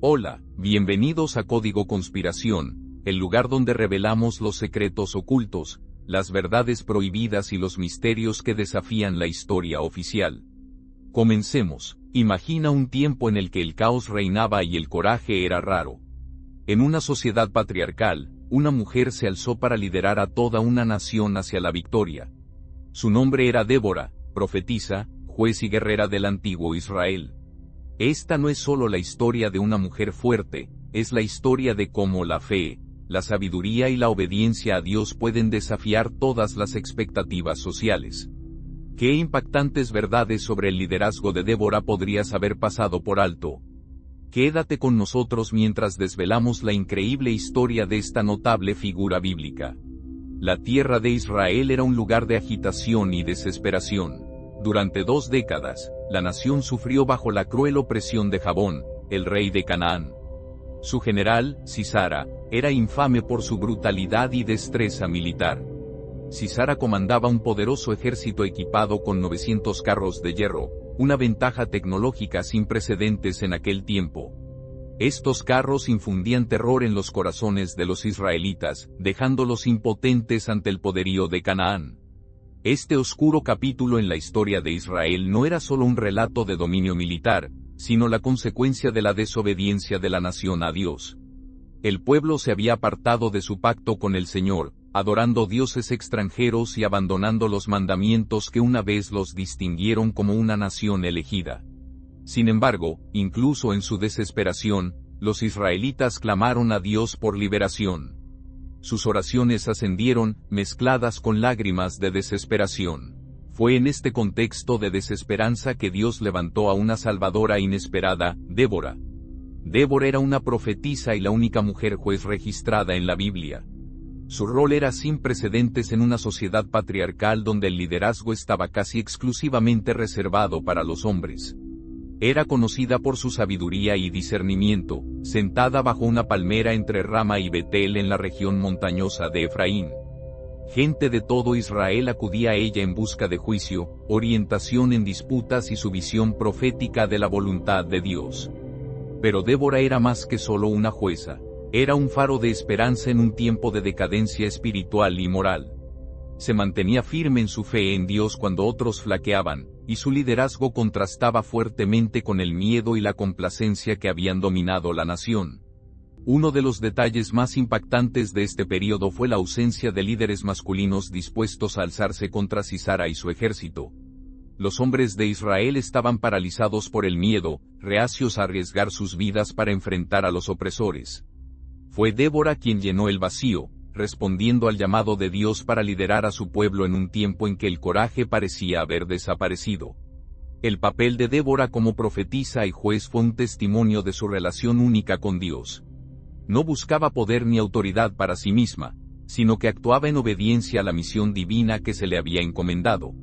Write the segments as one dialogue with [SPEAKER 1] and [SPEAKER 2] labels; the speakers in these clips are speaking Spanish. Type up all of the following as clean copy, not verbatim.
[SPEAKER 1] Hola, bienvenidos a Código Conspiración, el lugar donde revelamos los secretos ocultos, las verdades prohibidas y los misterios que desafían la historia oficial. Comencemos. Imagina un tiempo en el que el caos reinaba y el coraje era raro. En una sociedad patriarcal, una mujer se alzó para liderar a toda una nación hacia la victoria. Su nombre era Débora, profetisa, juez y guerrera del antiguo Israel. Esta no es solo la historia de una mujer fuerte, es la historia de cómo la fe, la sabiduría y la obediencia a Dios pueden desafiar todas las expectativas sociales. ¿Qué impactantes verdades sobre el liderazgo de Débora podrías haber pasado por alto? Quédate con nosotros mientras desvelamos la increíble historia de esta notable figura bíblica. La tierra de Israel era un lugar de agitación y desesperación. Durante 2 décadas, la nación sufrió bajo la cruel opresión de Jabón, el rey de Canaán. Su general, Sísara, era infame por su brutalidad y destreza militar. Sísara comandaba un poderoso ejército equipado con 900 carros de hierro, una ventaja tecnológica sin precedentes en aquel tiempo. Estos carros infundían terror en los corazones de los israelitas, dejándolos impotentes ante el poderío de Canaán. Este oscuro capítulo en la historia de Israel no era solo un relato de dominio militar, sino la consecuencia de la desobediencia de la nación a Dios. El pueblo se había apartado de su pacto con el Señor, adorando dioses extranjeros y abandonando los mandamientos que una vez los distinguieron como una nación elegida. Sin embargo, incluso en su desesperación, los israelitas clamaron a Dios por liberación. Sus oraciones ascendieron, mezcladas con lágrimas de desesperación. Fue en este contexto de desesperanza que Dios levantó a una salvadora inesperada, Débora. Débora era una profetisa y la única mujer juez registrada en la Biblia. Su rol era sin precedentes en una sociedad patriarcal donde el liderazgo estaba casi exclusivamente reservado para los hombres. Era conocida por su sabiduría y discernimiento, sentada bajo una palmera entre Rama y Betel en la región montañosa de Efraín. Gente de todo Israel acudía a ella en busca de juicio, orientación en disputas y su visión profética de la voluntad de Dios. Pero Débora era más que solo una jueza, era un faro de esperanza en un tiempo de decadencia espiritual y moral. Se mantenía firme en su fe en Dios cuando otros flaqueaban, y su liderazgo contrastaba fuertemente con el miedo y la complacencia que habían dominado la nación. Uno de los detalles más impactantes de este periodo fue la ausencia de líderes masculinos dispuestos a alzarse contra Sísara y su ejército. Los hombres de Israel estaban paralizados por el miedo, reacios a arriesgar sus vidas para enfrentar a los opresores. Fue Débora quien llenó el vacío, respondiendo al llamado de Dios para liderar a su pueblo en un tiempo en que el coraje parecía haber desaparecido. El papel de Débora como profetisa y juez fue un testimonio de su relación única con Dios. No buscaba poder ni autoridad para sí misma, sino que actuaba en obediencia a la misión divina que se le había encomendado.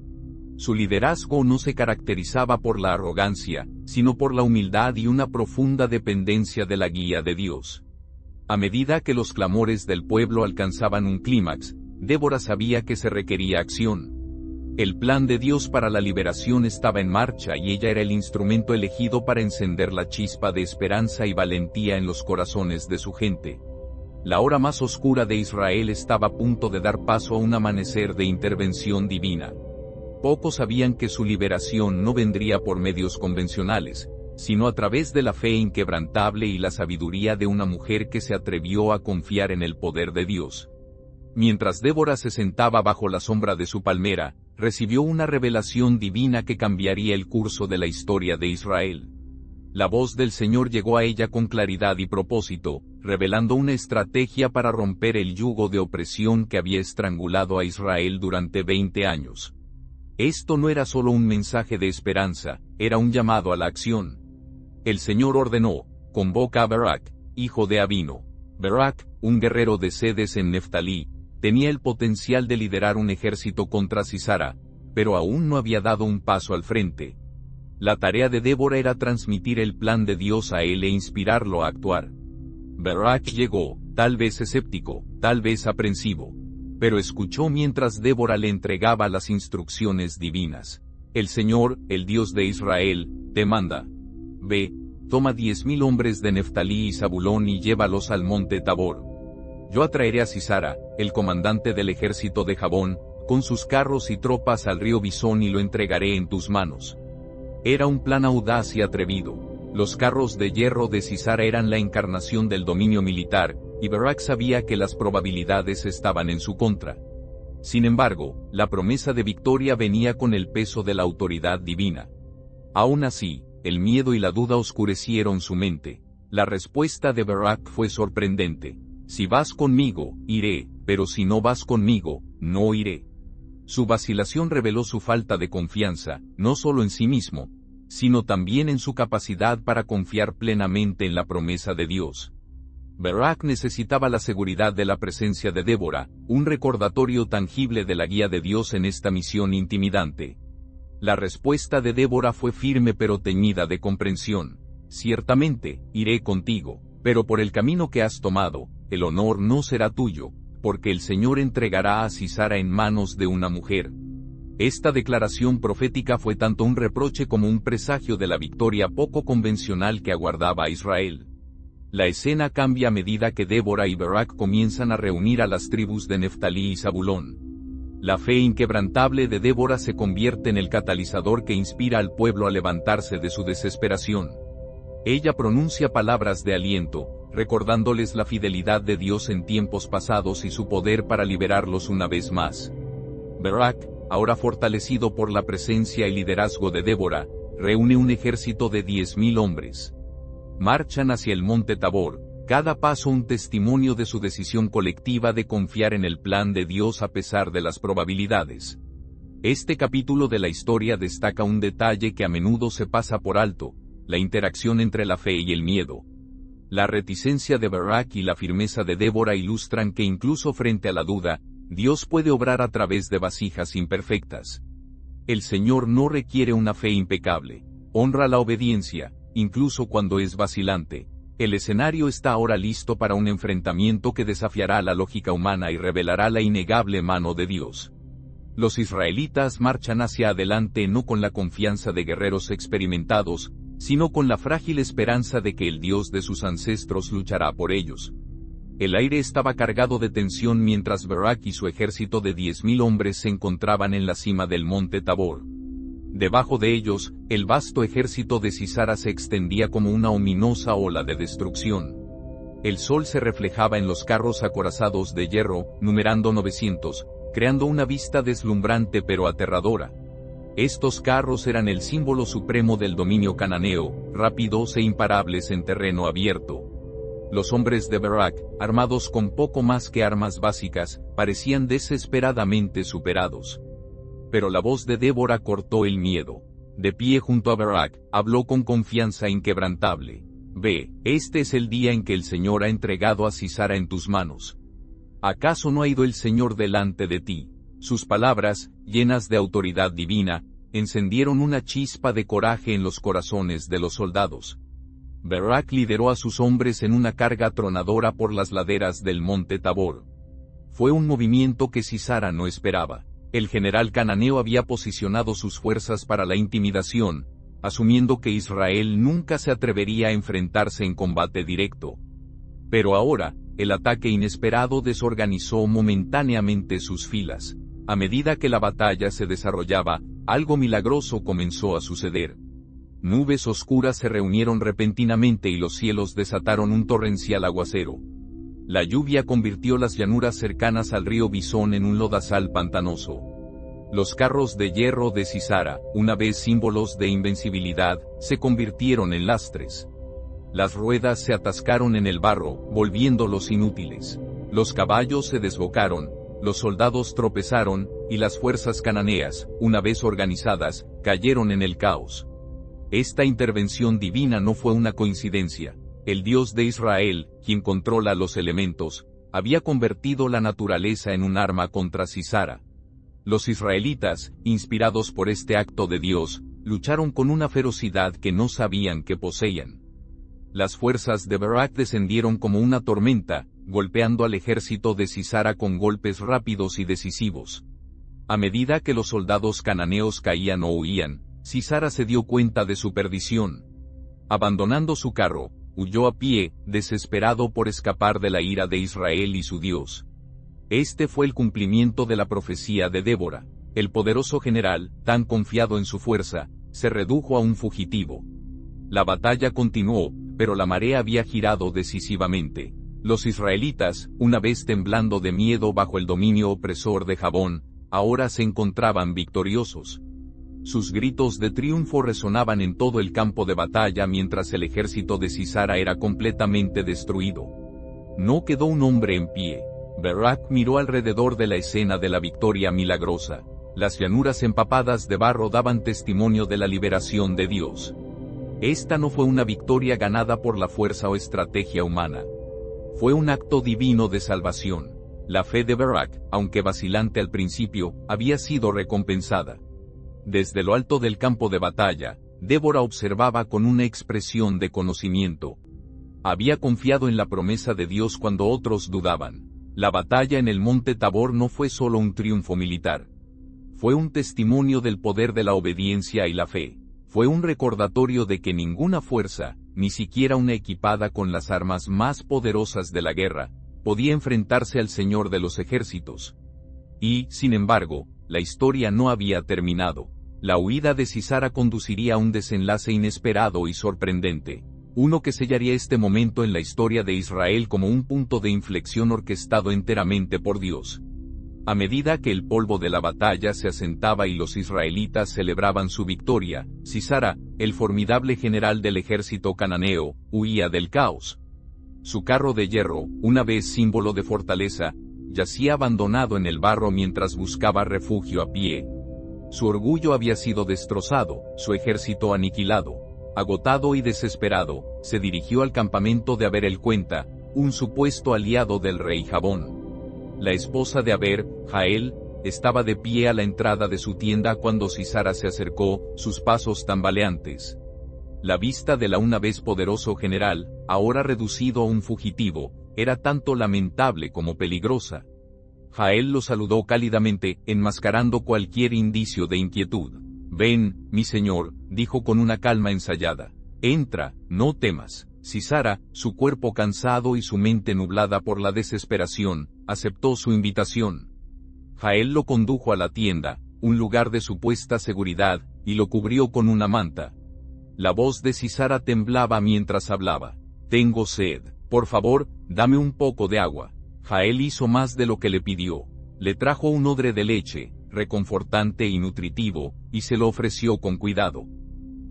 [SPEAKER 1] Su liderazgo no se caracterizaba por la arrogancia, sino por la humildad y una profunda dependencia de la guía de Dios. A medida que los clamores del pueblo alcanzaban un clímax, Débora sabía que se requería acción. El plan de Dios para la liberación estaba en marcha y ella era el instrumento elegido para encender la chispa de esperanza y valentía en los corazones de su gente. La hora más oscura de Israel estaba a punto de dar paso a un amanecer de intervención divina. Pocos sabían que su liberación no vendría por medios convencionales, sino a través de la fe inquebrantable y la sabiduría de una mujer que se atrevió a confiar en el poder de Dios. Mientras Débora se sentaba bajo la sombra de su palmera, recibió una revelación divina que cambiaría el curso de la historia de Israel. La voz del Señor llegó a ella con claridad y propósito, revelando una estrategia para romper el yugo de opresión que había estrangulado a Israel durante 20 años. Esto no era solo un mensaje de esperanza, era un llamado a la acción. El Señor ordenó: convoca a Barak, hijo de Abino. Barak, un guerrero de Cedes en Neftalí, tenía el potencial de liderar un ejército contra Sísara, pero aún no había dado un paso al frente. La tarea de Débora era transmitir el plan de Dios a él e inspirarlo a actuar. Barak llegó, tal vez escéptico, tal vez aprensivo, pero escuchó mientras Débora le entregaba las instrucciones divinas. El Señor, el Dios de Israel, te manda. Ve, toma 10.000 hombres de Neftalí y Zabulón y llévalos al monte Tabor. Yo atraeré a Sisara, el comandante del ejército de Jabón, con sus carros y tropas al río Bisón y lo entregaré en tus manos. Era un plan audaz y atrevido. Los carros de hierro de Sisara eran la encarnación del dominio militar, y Barak sabía que las probabilidades estaban en su contra. Sin embargo, la promesa de victoria venía con el peso de la autoridad divina. Aún así, el miedo y la duda oscurecieron su mente. La respuesta de Barak fue sorprendente. Si vas conmigo, iré, pero si no vas conmigo, no iré. Su vacilación reveló su falta de confianza, no solo en sí mismo, sino también en su capacidad para confiar plenamente en la promesa de Dios. Barak necesitaba la seguridad de la presencia de Débora, un recordatorio tangible de la guía de Dios en esta misión intimidante. La respuesta de Débora fue firme pero teñida de comprensión. Ciertamente, iré contigo, pero por el camino que has tomado, el honor no será tuyo, porque el Señor entregará a Sisara en manos de una mujer. Esta declaración profética fue tanto un reproche como un presagio de la victoria poco convencional que aguardaba a Israel. La escena cambia a medida que Débora y Barak comienzan a reunir a las tribus de Neftalí y Zabulón. La fe inquebrantable de Débora se convierte en el catalizador que inspira al pueblo a levantarse de su desesperación. Ella pronuncia palabras de aliento, recordándoles la fidelidad de Dios en tiempos pasados y su poder para liberarlos una vez más. Barak, ahora fortalecido por la presencia y liderazgo de Débora, reúne un ejército de 10.000 hombres. Marchan hacia el monte Tabor, cada paso un testimonio de su decisión colectiva de confiar en el plan de Dios a pesar de las probabilidades. Este capítulo de la historia destaca un detalle que a menudo se pasa por alto: la interacción entre la fe y el miedo. La reticencia de Barak y la firmeza de Débora ilustran que incluso frente a la duda, Dios puede obrar a través de vasijas imperfectas. El Señor no requiere una fe impecable. Honra la obediencia, incluso cuando es vacilante. El escenario está ahora listo para un enfrentamiento que desafiará la lógica humana y revelará la innegable mano de Dios. Los israelitas marchan hacia adelante no con la confianza de guerreros experimentados, sino con la frágil esperanza de que el Dios de sus ancestros luchará por ellos. El aire estaba cargado de tensión mientras Barak y su ejército de 10.000 hombres se encontraban en la cima del monte Tabor. Debajo de ellos, el vasto ejército de Sisara se extendía como una ominosa ola de destrucción. El sol se reflejaba en los carros acorazados de hierro, numerando 900, creando una vista deslumbrante pero aterradora. Estos carros eran el símbolo supremo del dominio cananeo, rápidos e imparables en terreno abierto. Los hombres de Barak, armados con poco más que armas básicas, parecían desesperadamente superados. Pero la voz de Débora cortó el miedo. De pie junto a Barak, habló con confianza inquebrantable. Ve, este es el día en que el Señor ha entregado a Sisara en tus manos. ¿Acaso no ha ido el Señor delante de ti? Sus palabras, llenas de autoridad divina, encendieron una chispa de coraje en los corazones de los soldados. Barak lideró a sus hombres en una carga atronadora por las laderas del monte Tabor. Fue un movimiento que Sisara no esperaba. El general cananeo había posicionado sus fuerzas para la intimidación, asumiendo que Israel nunca se atrevería a enfrentarse en combate directo. Pero ahora, el ataque inesperado desorganizó momentáneamente sus filas. A medida que la batalla se desarrollaba, algo milagroso comenzó a suceder. Nubes oscuras se reunieron repentinamente y los cielos desataron un torrencial aguacero. La lluvia convirtió las llanuras cercanas al río Bisón en un lodazal pantanoso. Los carros de hierro de Sisara, una vez símbolos de invencibilidad, se convirtieron en lastres. Las ruedas se atascaron en el barro, volviéndolos inútiles. Los caballos se desbocaron, los soldados tropezaron, y las fuerzas cananeas, una vez organizadas, cayeron en el caos. Esta intervención divina no fue una coincidencia. El Dios de Israel, quien controla los elementos, había convertido la naturaleza en un arma contra Sisara. Los israelitas, inspirados por este acto de Dios, lucharon con una ferocidad que no sabían que poseían. Las fuerzas de Barak descendieron como una tormenta, golpeando al ejército de Sisara con golpes rápidos y decisivos. A medida que los soldados cananeos caían o huían, Sisara se dio cuenta de su perdición. Abandonando su carro, huyó a pie, desesperado por escapar de la ira de Israel y su Dios. Este fue el cumplimiento de la profecía de Débora. El poderoso general, tan confiado en su fuerza, se redujo a un fugitivo. La batalla continuó, pero la marea había girado decisivamente. Los israelitas, una vez temblando de miedo bajo el dominio opresor de Jabón, ahora se encontraban victoriosos. Sus gritos de triunfo resonaban en todo el campo de batalla mientras el ejército de Sisara era completamente destruido. No quedó un hombre en pie. Barak miró alrededor de la escena de la victoria milagrosa. Las llanuras empapadas de barro daban testimonio de la liberación de Dios. Esta no fue una victoria ganada por la fuerza o estrategia humana. Fue un acto divino de salvación. La fe de Barak, aunque vacilante al principio, había sido recompensada. Desde lo alto del campo de batalla, Débora observaba con una expresión de conocimiento. Había confiado en la promesa de Dios cuando otros dudaban. La batalla en el monte Tabor no fue solo un triunfo militar. Fue un testimonio del poder de la obediencia y la fe. Fue un recordatorio de que ninguna fuerza, ni siquiera una equipada con las armas más poderosas de la guerra, podía enfrentarse al Señor de los ejércitos. Y, sin embargo, la historia no había terminado. La huida de Sisara conduciría a un desenlace inesperado y sorprendente. Uno que sellaría este momento en la historia de Israel como un punto de inflexión orquestado enteramente por Dios. A medida que el polvo de la batalla se asentaba y los israelitas celebraban su victoria, Sisara, el formidable general del ejército cananeo, huía del caos. Su carro de hierro, una vez símbolo de fortaleza, yacía abandonado en el barro mientras buscaba refugio a pie. Su orgullo había sido destrozado, su ejército aniquilado. Agotado y desesperado, se dirigió al campamento de Aber el Cuenta, un supuesto aliado del rey Jabón. La esposa de Aber, Jael, estaba de pie a la entrada de su tienda cuando Sisara se acercó, sus pasos tambaleantes. La vista de la una vez poderoso general, ahora reducido a un fugitivo, era tanto lamentable como peligrosa. Jael lo saludó cálidamente, enmascarando cualquier indicio de inquietud. «Ven, mi señor», dijo con una calma ensayada. «Entra, no temas». Sisara, su cuerpo cansado y su mente nublada por la desesperación, aceptó su invitación. Jael lo condujo a la tienda, un lugar de supuesta seguridad, y lo cubrió con una manta. La voz de Sisara temblaba mientras hablaba. «Tengo sed. Por favor, dame un poco de agua». Jael hizo más de lo que le pidió. Le trajo un odre de leche, reconfortante y nutritivo, y se lo ofreció con cuidado.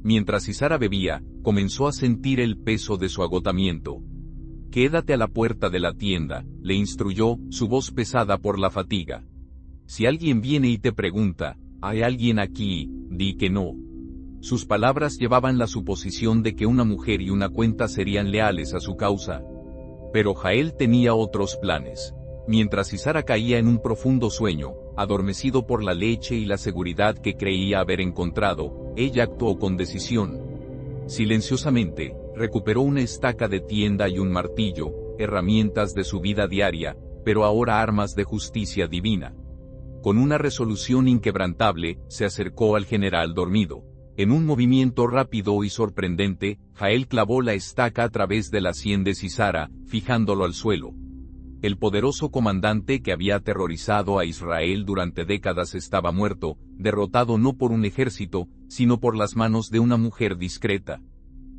[SPEAKER 1] Mientras Sisara bebía, comenzó a sentir el peso de su agotamiento. «Quédate a la puerta de la tienda», le instruyó, su voz pesada por la fatiga. «Si alguien viene y te pregunta, ¿hay alguien aquí?, di que no». Sus palabras llevaban la suposición de que una mujer y una cuenta serían leales a su causa. Pero Jael tenía otros planes. Mientras Sisara caía en un profundo sueño, adormecido por la leche y la seguridad que creía haber encontrado, ella actuó con decisión. Silenciosamente, recuperó una estaca de tienda y un martillo, herramientas de su vida diaria, pero ahora armas de justicia divina. Con una resolución inquebrantable, se acercó al general dormido. En un movimiento rápido y sorprendente, Jael clavó la estaca a través de la sien de Sisara, fijándolo al suelo. El poderoso comandante que había aterrorizado a Israel durante décadas estaba muerto, derrotado no por un ejército, sino por las manos de una mujer discreta.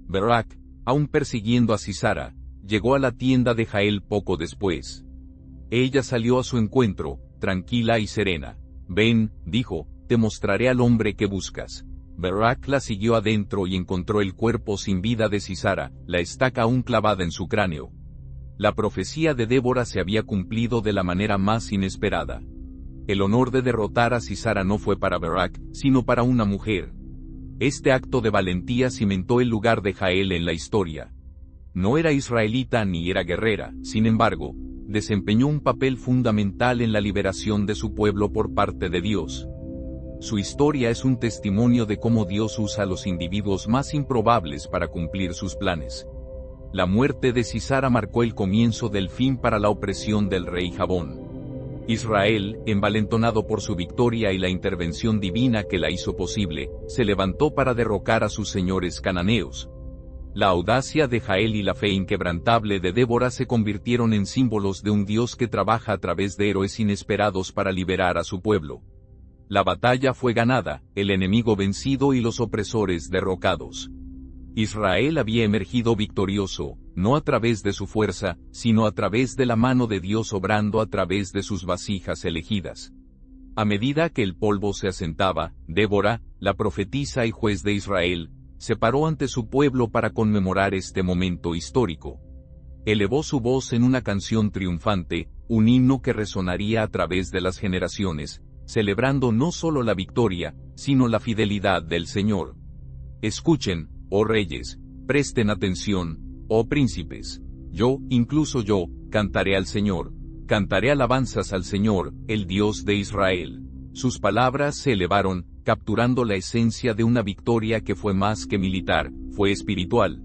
[SPEAKER 1] Barak, aún persiguiendo a Sisara, llegó a la tienda de Jael poco después. Ella salió a su encuentro, tranquila y serena. «Ven», dijo, «te mostraré al hombre que buscas». Barak la siguió adentro y encontró el cuerpo sin vida de Sisara, la estaca aún clavada en su cráneo. La profecía de Débora se había cumplido de la manera más inesperada. El honor de derrotar a Sisara no fue para Barak, sino para una mujer. Este acto de valentía cimentó el lugar de Jael en la historia. No era israelita ni era guerrera, sin embargo, desempeñó un papel fundamental en la liberación de su pueblo por parte de Dios. Su historia es un testimonio de cómo Dios usa a los individuos más improbables para cumplir sus planes. La muerte de Sisara marcó el comienzo del fin para la opresión del rey Jabón. Israel, envalentonado por su victoria y la intervención divina que la hizo posible, se levantó para derrocar a sus señores cananeos. La audacia de Jael y la fe inquebrantable de Débora se convirtieron en símbolos de un Dios que trabaja a través de héroes inesperados para liberar a su pueblo. La batalla fue ganada, el enemigo vencido y los opresores derrocados. Israel había emergido victorioso, no a través de su fuerza, sino a través de la mano de Dios obrando a través de sus vasijas elegidas. A medida que el polvo se asentaba, Débora, la profetisa y juez de Israel, se paró ante su pueblo para conmemorar este momento histórico. Elevó su voz en una canción triunfante, un himno que resonaría a través de las generaciones, celebrando no solo la victoria, sino la fidelidad del Señor. Escuchen, oh reyes, presten atención, oh príncipes. Yo, incluso yo, cantaré al Señor, cantaré alabanzas al Señor, el Dios de Israel. Sus palabras se elevaron, capturando la esencia de una victoria que fue más que militar, fue espiritual.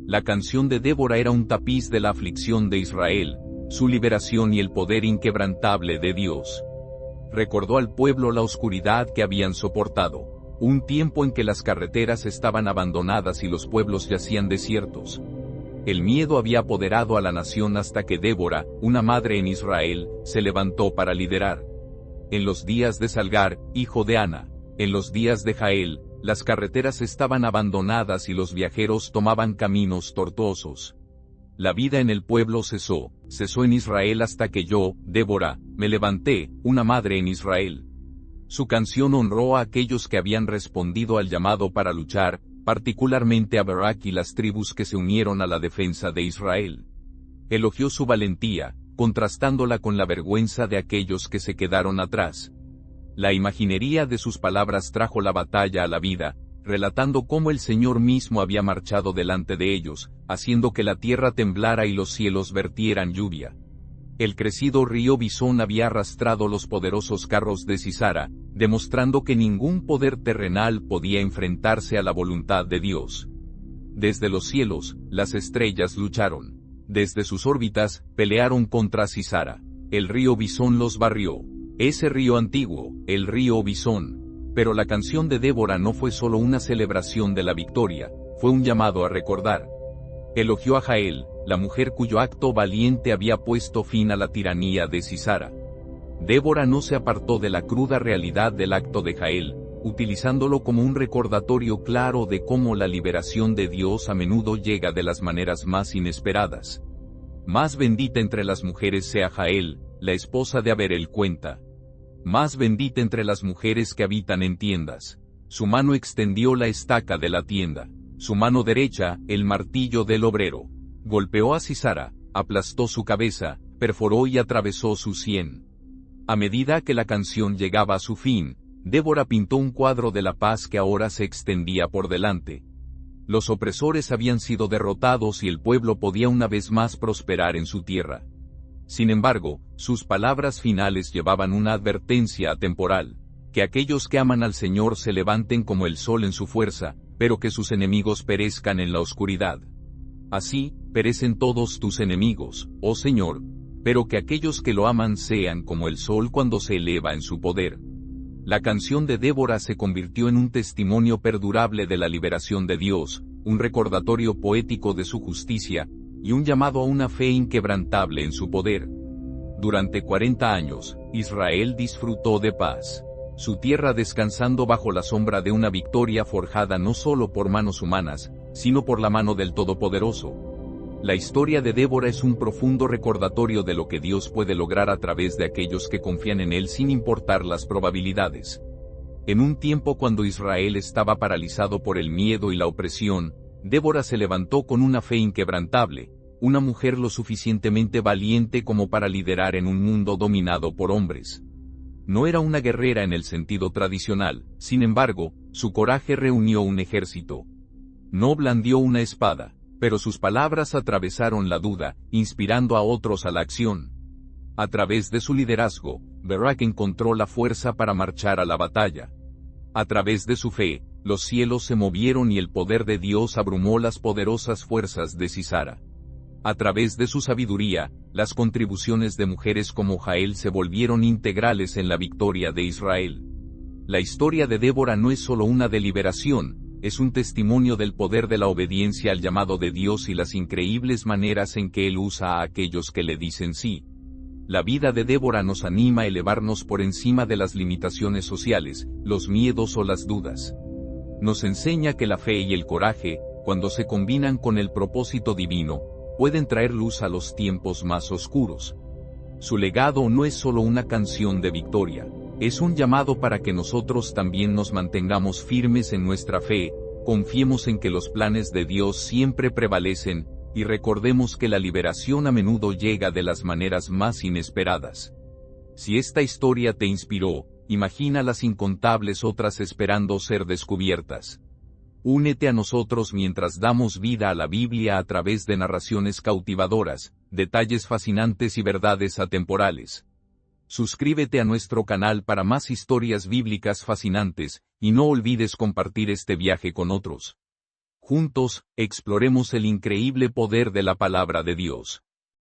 [SPEAKER 1] La canción de Débora era un tapiz de la aflicción de Israel, su liberación y el poder inquebrantable de Dios. Recordó al pueblo la oscuridad que habían soportado, un tiempo en que las carreteras estaban abandonadas y los pueblos yacían desiertos. El miedo había apoderado a la nación hasta que Débora, una madre en Israel, se levantó para liderar. En los días de Salgar, hijo de Ana, en los días de Jael, las carreteras estaban abandonadas y los viajeros tomaban caminos tortuosos. La vida en el pueblo cesó en Israel hasta que yo, Débora, me levanté, una madre en Israel. Su canción honró a aquellos que habían respondido al llamado para luchar, particularmente a Barak y las tribus que se unieron a la defensa de Israel. Elogió su valentía, contrastándola con la vergüenza de aquellos que se quedaron atrás. La imaginería de sus palabras trajo la batalla a la vida, relatando cómo el Señor mismo había marchado delante de ellos, haciendo que la tierra temblara y los cielos vertieran lluvia. El crecido río Bisón había arrastrado los poderosos carros de Sisara, demostrando que ningún poder terrenal podía enfrentarse a la voluntad de Dios. Desde los cielos, las estrellas lucharon. Desde sus órbitas, pelearon contra Sisara. El río Bisón los barrió. Ese río antiguo, el río Bisón. Pero la canción de Débora no fue solo una celebración de la victoria, fue un llamado a recordar. Elogió a Jael, la mujer cuyo acto valiente había puesto fin a la tiranía de Sisara. Débora no se apartó de la cruda realidad del acto de Jael, utilizándolo como un recordatorio claro de cómo la liberación de Dios a menudo llega de las maneras más inesperadas. Más bendita entre las mujeres sea Jael, la esposa de Aberel cuenta. Más bendita entre las mujeres que habitan en tiendas. Su mano extendió la estaca de la tienda. Su mano derecha, el martillo del obrero. Golpeó a Sisara, aplastó su cabeza, perforó y atravesó su sien. A medida que la canción llegaba a su fin, Débora pintó un cuadro de la paz que ahora se extendía por delante. Los opresores habían sido derrotados y el pueblo podía una vez más prosperar en su tierra. Sin embargo, sus palabras finales llevaban una advertencia atemporal, que aquellos que aman al Señor se levanten como el sol en su fuerza, pero que sus enemigos perezcan en la oscuridad. Así, perecen todos tus enemigos, oh Señor, pero que aquellos que lo aman sean como el sol cuando se eleva en su poder. La canción de Débora se convirtió en un testimonio perdurable de la liberación de Dios, un recordatorio poético de su justicia, y un llamado a una fe inquebrantable en su poder. Durante 40 años, Israel disfrutó de paz. Su tierra descansando bajo la sombra de una victoria forjada no solo por manos humanas, sino por la mano del Todopoderoso. La historia de Débora es un profundo recordatorio de lo que Dios puede lograr a través de aquellos que confían en Él sin importar las probabilidades. En un tiempo cuando Israel estaba paralizado por el miedo y la opresión, Débora se levantó con una fe inquebrantable, una mujer lo suficientemente valiente como para liderar en un mundo dominado por hombres. No era una guerrera en el sentido tradicional, sin embargo, su coraje reunió un ejército. No blandió una espada, pero sus palabras atravesaron la duda, inspirando a otros a la acción. A través de su liderazgo, Barak encontró la fuerza para marchar a la batalla. A través de su fe, los cielos se movieron y el poder de Dios abrumó las poderosas fuerzas de Sisara. A través de su sabiduría, las contribuciones de mujeres como Jael se volvieron integrales en la victoria de Israel. La historia de Débora no es solo una de liberación, Es un testimonio del poder de la obediencia al llamado de Dios y las increíbles maneras en que Él usa a aquellos que le dicen sí. La vida de Débora nos anima a elevarnos por encima de las limitaciones sociales, los miedos o las dudas. Nos enseña que la fe y el coraje, cuando se combinan con el propósito divino, pueden traer luz a los tiempos más oscuros. Su legado no es solo una canción de victoria, es un llamado para que nosotros también nos mantengamos firmes en nuestra fe, confiemos en que los planes de Dios siempre prevalecen, y recordemos que la liberación a menudo llega de las maneras más inesperadas. Si esta historia te inspiró, imagina las incontables otras esperando ser descubiertas. Únete a nosotros mientras damos vida a la Biblia a través de narraciones cautivadoras, detalles fascinantes y verdades atemporales. Suscríbete a nuestro canal para más historias bíblicas fascinantes, y no olvides compartir este viaje con otros. Juntos, exploremos el increíble poder de la palabra de Dios.